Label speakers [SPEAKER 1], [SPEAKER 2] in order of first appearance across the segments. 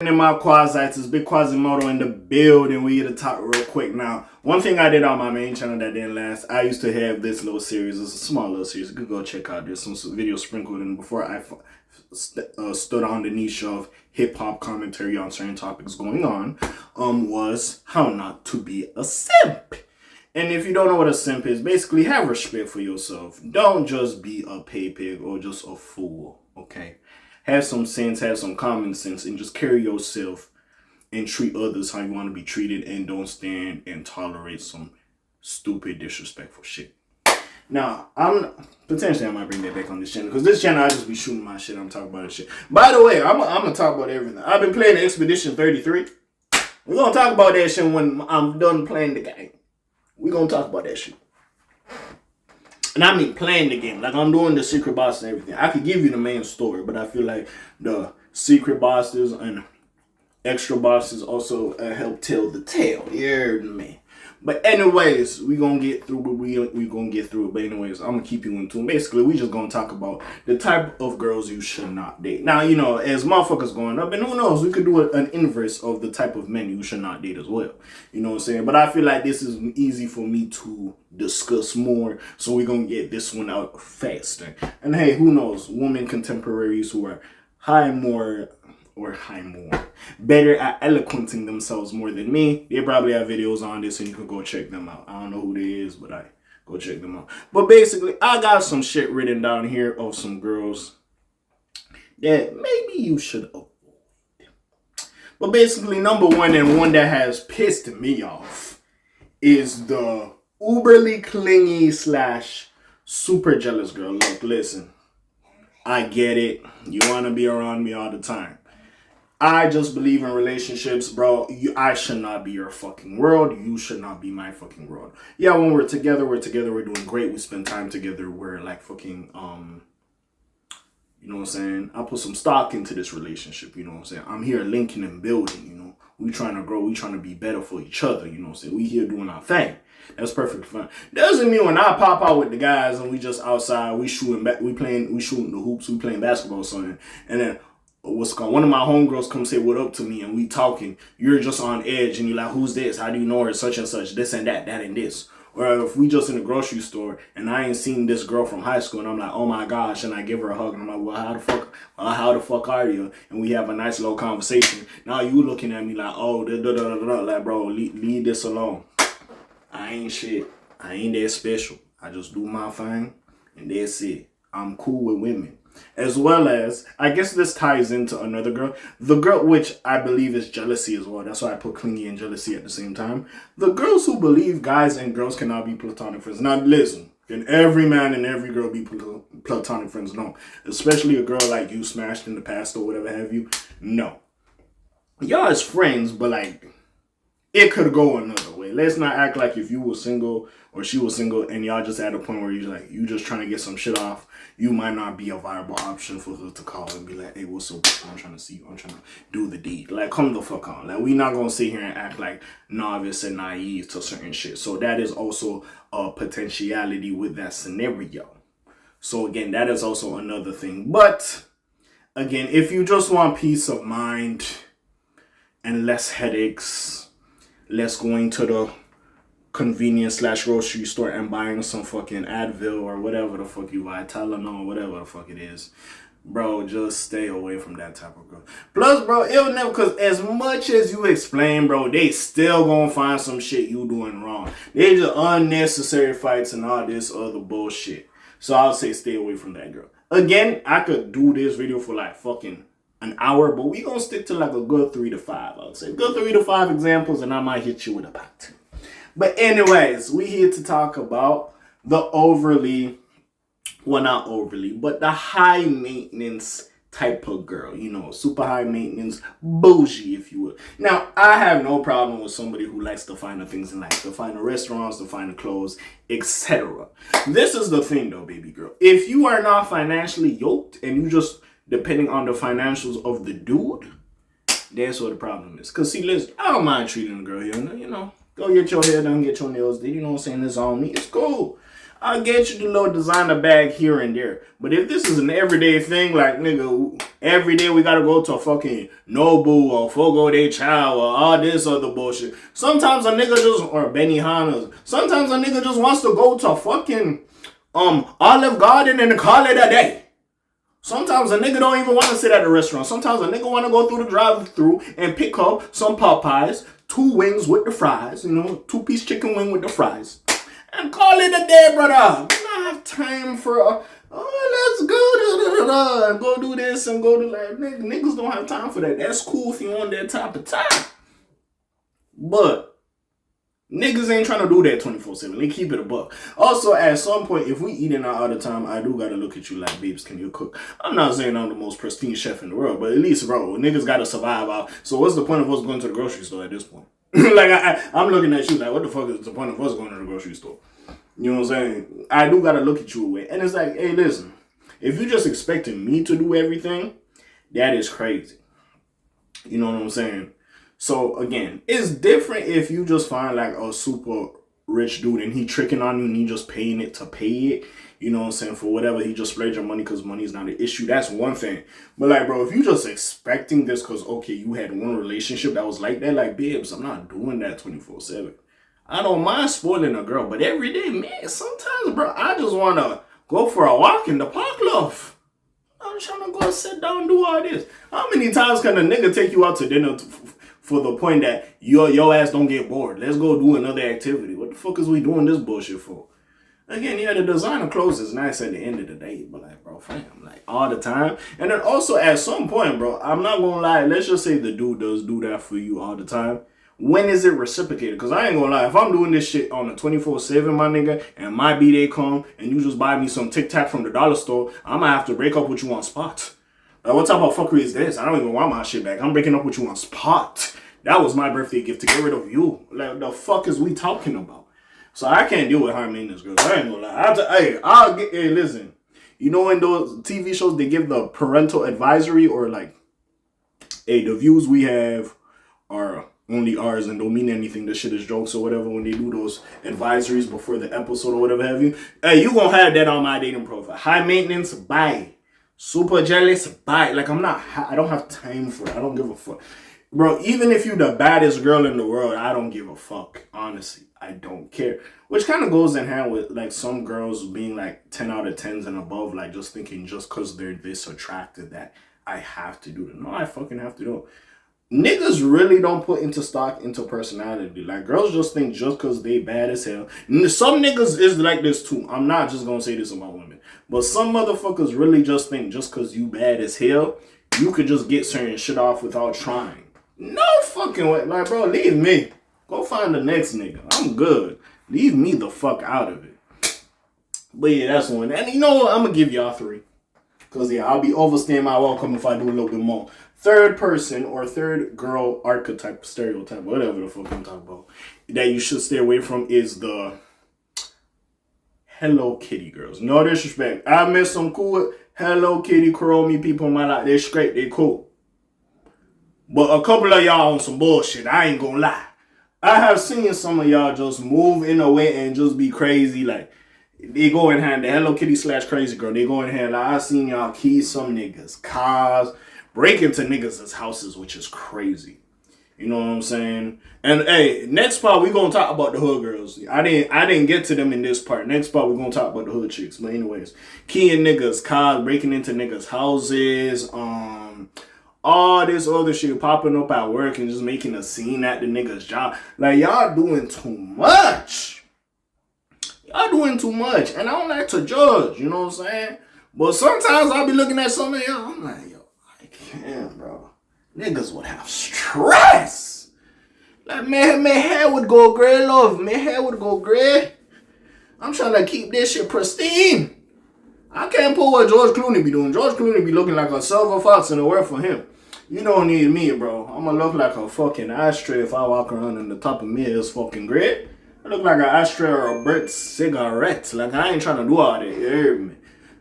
[SPEAKER 1] In my Quasites, Big Quasimodo in the building. We get to talk real quick now. One thing I did on my main channel that didn't last, I used to have this little series. It's a small little series. You could go check out. There's some videos sprinkled in before I stood on the niche of hip-hop commentary on certain topics going on. Was how not to be a simp. And if you don't know what a simp is, basically have respect for yourself. Don't just be a pay pig or just a fool, okay? Have some sense, have some common sense, and just carry yourself and treat others how you want to be treated, and don't stand and tolerate some stupid, disrespectful shit. Now, I might bring that back on this channel, because this channel, I just be shooting my shit. I'm talking about this shit. By the way, I'm going to talk about everything. I've been playing Expedition 33. We're going to talk about that shit when I'm done playing the game. We're going to talk about that shit. And I mean playing the game. Like, I'm doing the secret boss and everything. I could give you the main story, but I feel like the secret bosses and extra bosses also help tell the tale. You heard me. But anyways, we gonna get through what we gonna get through it. But anyways, I'm gonna keep you in tune. Basically, we just gonna talk about the type of girls you should not date. Now, you know, as motherfuckers going up, and who knows, we could do an inverse of the type of men you should not date as well. You know what I'm saying? But I feel like this is easy for me to discuss more, so we're gonna get this one out faster. And hey, who knows, women contemporaries who are better at eloquenting themselves more than me, they probably have videos on this, and you can go check them out. I don't know who they is, but I go check them out. But basically, I got some shit written down here of some girls that maybe you should avoid. But basically, number one, and one that has pissed me off, is the uberly clingy / super jealous girl. Look, listen, I get it. You want to be around me all the time. I just believe in relationships, bro. I should not be your fucking world. You should not be my fucking world. Yeah, when we're together, we're doing great. We spend time together. We're like fucking, you know what I'm saying? I put some stock into this relationship, you know what I'm saying? I'm here linking and building, you know? We trying to grow. We trying to be better for each other, you know what I'm saying? We here doing our thing. That's perfectly fine. Doesn't mean when I pop out with the guys and we just outside, we shooting the hoops, we playing basketball or something, and then one of my homegirls come say what up to me and we talking, you're just on edge and you're like, who's this? How do you know her? Such and such, this and that and this. Or if we just in the grocery store and I ain't seen this girl from high school and I'm like, oh my gosh, and I give her a hug and I'm like, well, how the fuck are you? And we have a nice little conversation. Now you looking at me like, oh, like, bro, leave this alone. I ain't shit. I ain't that special. I just do my thing and that's it. I'm cool with women. As well as, I guess this ties into another girl. The girl, which I believe is jealousy as well. That's why I put clingy and jealousy at the same time. The girls who believe guys and girls cannot be platonic friends. Now, listen. Can every man and every girl be platonic friends? No. Especially a girl like you smashed in the past or whatever have you. No. Y'all is friends, but like, it could go another way. Let's not act like if you were single or she was single and y'all just at a point where you just trying to get some shit off, you might not be a viable option for her to call and be like, hey, what's up? I'm trying to see you. I'm trying to do the deed. Like, come the fuck on. Like, we not going to sit here and act like novice and naive to certain shit. So that is also a potentiality with that scenario. So again, that is also another thing. But again, if you just want peace of mind and less headaches, less going to the convenience / grocery store and buying some fucking Advil or whatever the fuck you buy, Tylenol, whatever the fuck it is, bro, just stay away from that type of girl. Plus, bro, it'll never, because as much as you explain, bro, they still gonna find some shit you doing wrong. They just unnecessary fights and all this other bullshit. So I'll say stay away from that girl. Again, I could do this video for like fucking an hour, but we gonna stick to like a good 3 to 5. I would say good 3 to 5 examples, and I might hit you with about 2. But anyways, we here to talk about the not overly, but the high maintenance type of girl, you know, super high maintenance, bougie, if you will. Now, I have no problem with somebody who likes the finer things in life, the finer restaurants, the finer clothes, etc. This is the thing though, baby girl. If you are not financially yoked and you just depending on the financials of the dude, that's what the problem is. Because see, listen, I don't mind treating a girl here, you know. Go get your hair done, get your nails done. You know what I'm saying? It's on me. It's cool. I'll get you the little designer bag here and there. But if this is an everyday thing, like, nigga, every day we gotta go to a fucking Nobu or Fogo de Chao or all this other bullshit. Sometimes a nigga just, or Benihana's, sometimes a nigga just wants to go to fucking Olive Garden and call it a day. Sometimes a nigga don't even want to sit at a restaurant. Sometimes a nigga want to go through the drive-thru and pick up some Popeyes, 2 wings with the fries, 2-piece chicken wing with the fries, and call it a day, brother. We don't have time for, let's go, and go do this and go do that. Niggas don't have time for that. That's cool if you want that type of time. But niggas ain't trying to do that 24/7. They keep it a buck. Also, at some point, if we eating out all the time, I do gotta look at you like, babes, can you cook? I'm not saying I'm the most pristine chef in the world, but at least, bro, niggas gotta survive out. So what's the point of us going to the grocery store at this point? Like, I'm looking at you like, what the fuck is the point of us going to the grocery store? You know what I'm saying? I do gotta look at you away. And it's like, hey, listen, if you're just expecting me to do everything, that is crazy. You know what I'm saying? So, again, it's different if you just find, like, a super rich dude and he tricking on you and he just paying it to pay it. You know what I'm saying? For whatever, he just splurged your money because money's not an issue. That's one thing. But, like, bro, if you just expecting this because, okay, you had one relationship that was like that, like, babes, I'm not doing that 24/7. I don't mind spoiling a girl, but every day, man, sometimes, bro, I just want to go for a walk in the park, love. I'm trying to go sit down and do all this. How many times can a nigga take you out to dinner for the point that your ass don't get bored? Let's go do another activity. What the fuck is we doing this bullshit for? Again, yeah, the designer clothes is nice at the end of the day, but like, bro, fam, like all the time. And then also at some point, bro, I'm not gonna lie, let's just say the dude does do that for you all the time. When is it reciprocated? Because I ain't gonna lie, if I'm doing this shit on a 24/7, my nigga, and my B-Day come, and you just buy me some Tic Tac from the dollar store, I'm gonna have to break up with you on spot. Like, what type of fuckery is this? I don't even want my shit back. I'm breaking up with you on spot. That was my birthday gift to get rid of you. Like, the fuck is we talking about? So I can't deal with high maintenance girls. I ain't gonna lie. Hey, listen. You know in those TV shows, they give the parental advisory or like, hey, the views we have are only ours and don't mean anything. This shit is jokes or whatever when they do those advisories before the episode or whatever have you. Hey, you gonna have that on my dating profile. High maintenance, bye. Super jealous, bye. Like, I don't have time for it. I don't give a fuck. Bro, even if you the baddest girl in the world, I don't give a fuck. Honestly, I don't care. Which kind of goes in hand with, like, some girls being, like, 10 out of 10s and above, like, just thinking just because they're this attractive that I have to do it. No, I fucking have to do it. Niggas really don't put into stock into personality. Like, girls just think just because they bad as hell. Some niggas is like this, too. I'm not just going to say this about women. But some motherfuckers really just think just because you bad as hell, you could just get certain shit off without trying. No fucking way. Like, bro, leave me. Go find the next nigga. I'm good. Leave me the fuck out of it. But yeah, that's one. And you know what? I'm going to give y'all 3. Because, yeah, I'll be overstaying my welcome if I do a little bit more. Third person or third girl archetype, stereotype, whatever the fuck I'm talking about, that you should stay away from is the Hello Kitty girls. No disrespect. I met some cool Hello Kitty Kuromi people in my life. They're straight. They're cool. But a couple of y'all on some bullshit. I ain't gonna lie. I have seen some of y'all just move in a way and just be crazy. Like, they go in hand, the Hello Kitty / crazy girl. They go in hand. Like, I seen y'all key some niggas' cars, break into niggas' houses, which is crazy. You know what I'm saying? And hey, next part we gonna talk about the hood girls. I didn't get to them in this part. Next part we gonna talk about the hood chicks. But anyways, keying niggas' cars, breaking into niggas' houses, all this other shit popping up at work and just making a scene at the nigga's job. Like, y'all doing too much. Y'all doing too much. And I don't like to judge, you know what I'm saying? But sometimes I'll be looking at some of y'all, I'm like, yo, I can't, bro. Niggas would have stress. Like, man, my hair would go gray, love. My hair would go gray. I'm trying to keep this shit pristine. I can't pull what George Clooney be doing. George Clooney be looking like a silver fox in the world for him. You don't need me, bro. I'm gonna look like a fucking ashtray if I walk around and the top of me is fucking gray. I look like an ashtray or a burnt cigarette. Like, I ain't trying to do all that. You hear me?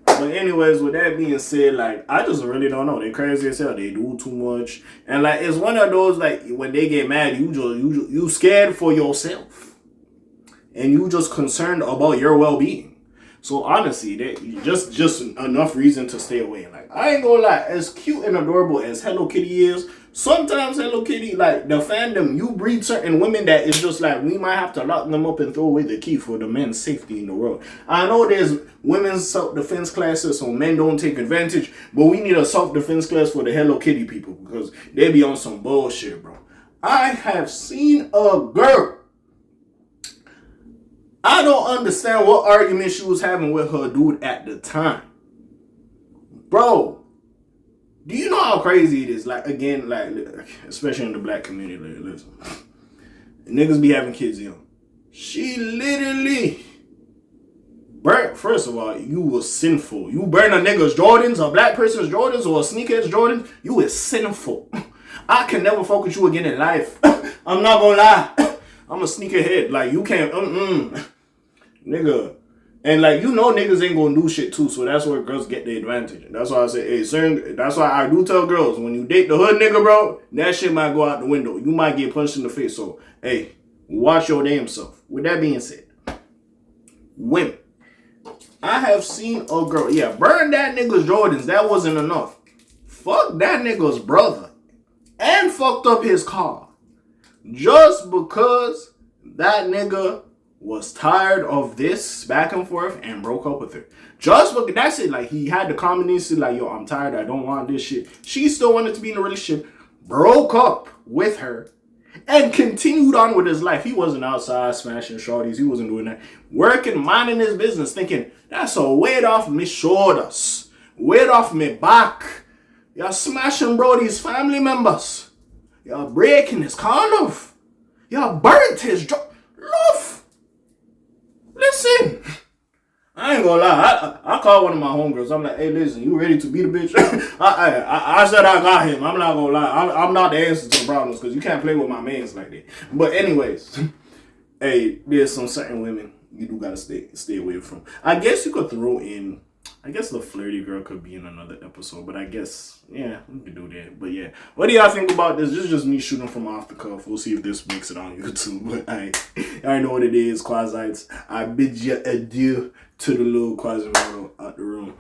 [SPEAKER 1] But anyways, with that being said, like, I just really don't know. They crazy as hell. They do too much. And, like, it's one of those, like, when they get mad, you scared for yourself. And you just concerned about your well-being. So honestly, they just enough reason to stay away. Like I ain't gonna lie, as cute and adorable as Hello Kitty is, sometimes Hello Kitty, like the fandom, you breed certain women that is just like we might have to lock them up and throw away the key for the men's safety in the world. I know there's women's self-defense classes so men don't take advantage, but we need a self-defense class for the Hello Kitty people because they be on some bullshit, bro. I have seen a girl. I don't understand what argument she was having with her dude at the time. Bro, do you know how crazy it is? Like, again, like, especially in the black community, like, listen. Niggas be having kids young. She literally burnt, first of all, you was sinful. You burn a nigga's Jordans, a black person's Jordans, or a sneakerhead's Jordans, you is sinful. I can never fuck with you again in life. I'm not gonna lie. I'm a sneakerhead. Like, you can't, nigga. And, like, you know niggas ain't gonna do shit, too, so that's where girls get the advantage. That's why I say, hey, certain, that's why I do tell girls, when you date the hood nigga, bro, that shit might go out the window. You might get punched in the face, so, hey, watch your damn self. With that being said, women. I have seen a girl, burn that nigga's Jordans. That wasn't enough. Fuck that nigga's brother. And fucked up his car. Just because that nigga was tired of this back and forth and broke up with her. Just because, that's it. Like, he had the combination, like, yo, I'm tired. I don't want this shit. She still wanted to be in a relationship. Broke up with her. And continued on with his life. He wasn't outside smashing shorties. He wasn't doing that. Working, minding his business, thinking, that's a weight off my shoulders. Weight off my back. You're smashing brody's family members. You're breaking his condom. You're burnt his job. Love. Listen. I ain't gonna lie. I called one of my homegirls. I'm like, hey, listen, you ready to beat a bitch? I said I got him. I'm not gonna lie. I'm not the answer to the problems because you can't play with my mans like that. But anyways, hey, there's some certain women you do gotta stay away from. I guess you could throw in, I guess the flirty girl could be in another episode, but I guess, yeah, we could do that. But yeah, what do y'all think about this? This is just me shooting from off the cuff. We'll see if this makes it on YouTube. But I know what it is, Quasites. I bid you adieu to the little Quasimodo out the room.